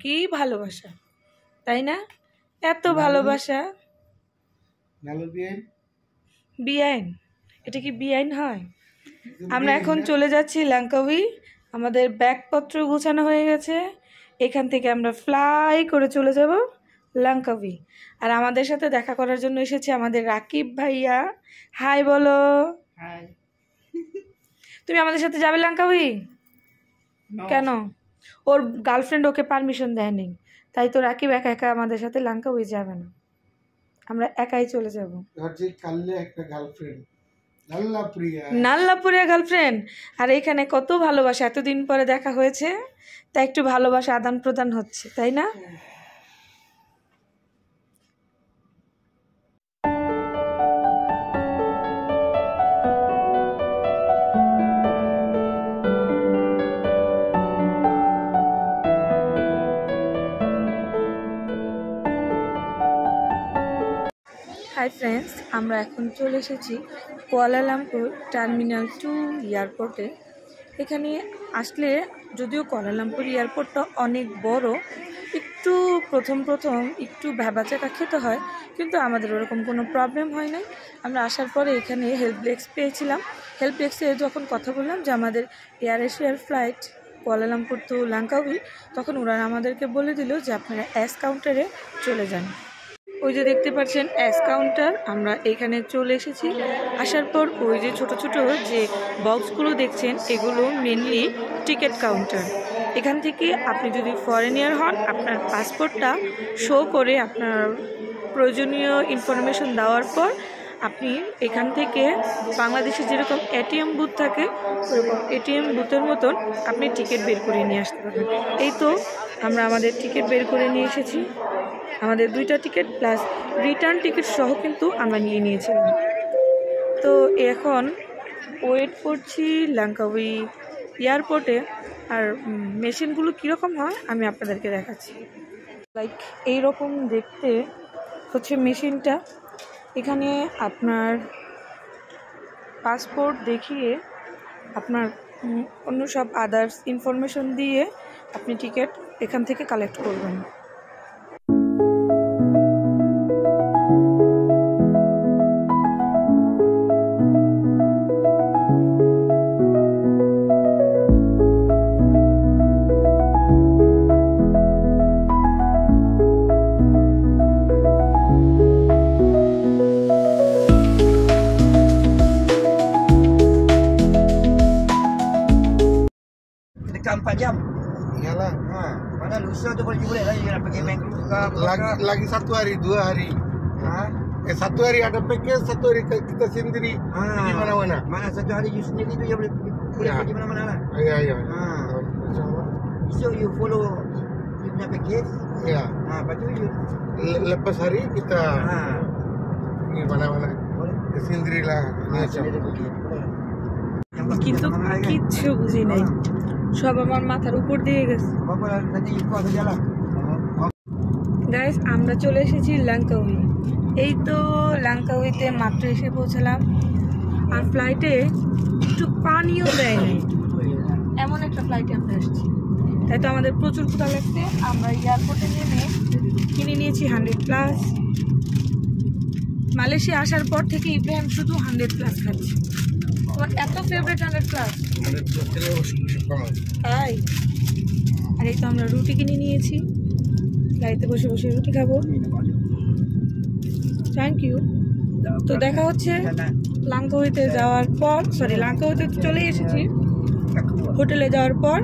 কি ভালোবাসা, তাই না? এত ভালোবাসা। বিআইন, এটা কি বিআইন হয়? আমরা এখন চলে যাচ্ছি লাঙ্কাউই। আমাদের ব্যাগপত্র গোছানো হয়ে গেছে। এখান থেকে আমরা ফ্লাই করে চলে যাব লাঙ্কাউই। আর আমাদের সাথে দেখা করার জন্য এসেছে আমাদের রাকিব ভাইয়া। হাই বলো। হাই। তুমি আমাদের সাথে যাবে লাঙ্কাউই? কেন? ওর গার্লফ্রেন্ড ওকে পারমিশন দেয়নি, তাই তো রাকিব একা একা আমাদের সাথে লাঙ্কাউই যাবে না, আমরা একাই চলে যাব। নাল্লাপুরিয়া গার্লফ্রেন্ড। আর এখানে কত ভালোবাসা, এতদিন পরে দেখা হয়েছে, তাই একটু ভালোবাসা আদান প্রদান হচ্ছে, তাই না? হাই ফ্রেন্ডস, আমরা এখন চলে এসেছি কুয়ালালামপুর টার্মিনাল 2 এয়ারপোর্টে। এখানে আসলে যদিও কুয়ালালামপুর এয়ারপোর্টটা অনেক বড়, একটু প্রথম একটু ভ্যাবাচাকা খেতে হয়, কিন্তু আমাদের ওরকম কোনো প্রবলেম হয় নাই। আমরা আসার পরে এখানে হেল্প ডেস্ক পেয়েছিলাম। হেল্প ডেস্কে যখন কথা বললাম যে আমাদের এয়ার এশিয়ার ফ্লাইট কুয়ালালামপুর টু লাঙ্কাউই, তখন ওরা আমাদেরকে বলে দিল যে আপনারা এস কাউন্টারে চলে যান। ওই যে দেখতে পাচ্ছেন এস কাউন্টার, আমরা এখানে চলে এসেছি। আসার পর ওই যে ছোট ছোট যে বক্সগুলো দেখছেন, এগুলো মেনলি টিকিট কাউন্টার। এখান থেকে আপনি যদি ফরেনিয়ার হন, আপনার পাসপোর্টটা শো করে আপনার প্রয়োজনীয় ইনফরমেশন দেওয়ার পর আপনি এখান থেকে বাংলাদেশে যেরকম এটিএম বুথ থাকে, ওরকম এটিএম বুথের মতন আপনি টিকিট বের করে নিয়ে আসতে পারবেন। এই তো আমরা আমাদের টিকিট বের করে নিয়ে এসেছি। আমাদের 2টা টিকিট প্লাস রিটার্ন টিকিট সহ কিন্তু আমরা নিয়ে নিয়েছিলাম। তো এখন ওয়েট করছি লাঙ্কাউই এয়ারপোর্টে। আর মেশিনগুলো কীরকম হয় আমি আপনাদেরকে দেখাচ্ছি। লাইক এইরকম দেখতে হচ্ছে মেশিনটা। এখানে আপনার পাসপোর্ট দেখিয়ে আপনার অন্য সব আদার্স ইনফরমেশন দিয়ে আপনি টিকিট এখান থেকে কালেক্ট করবেন। Dekat 4 jam. Iyalah. Mana lusa tu boleh lah nak pergi mangrove ke lagi 1 hari 2 hari. 1 hari ada package, 1 hari kita sendiri pergi mana-mana. Mana 1 hari you sendiri tu yang boleh pergi mana-mana lah. Ya. So you follow you punya package. Ya. Lepas tu you lepas hari kita pergi mana-mana. Sendiri lah. কিন্তু কিচ্ছু বুঝি নাই, সব আমার মাথার উপর দিয়ে গেছে। গাইস, আমরা চলে এসেছি লাঙ্কাউই। এই তো লাঙ্কাউইতে মাত্র এসে পৌঁছালাম। আর ফ্লাইটে একটু পানিও দেয় নাই, এমন একটা ফ্লাইটে আমরা আসছি। তাই তো আমাদের প্রচুর ক্ষুধা লাগছে। আমরা এয়ারপোর্টে নেমে কিনে নিয়েছি 100+। মালয়েশিয়া আসার পর থেকে ইব্রাহিম শুধু 100+ খাচ্ছে। তোমার এত ফেভারিট 100+? তাই। আর এই তো আমরা রুটি কিনে নিয়েছি, গাড়িতে বসে বসে রুটি খাবো। Thank you. তো দেখা হচ্ছে লাঙ্কাউইতে যাওয়ার পর, লাঙ্কাউইতে চলে এসেছি। হোটেলে যাওয়ার পর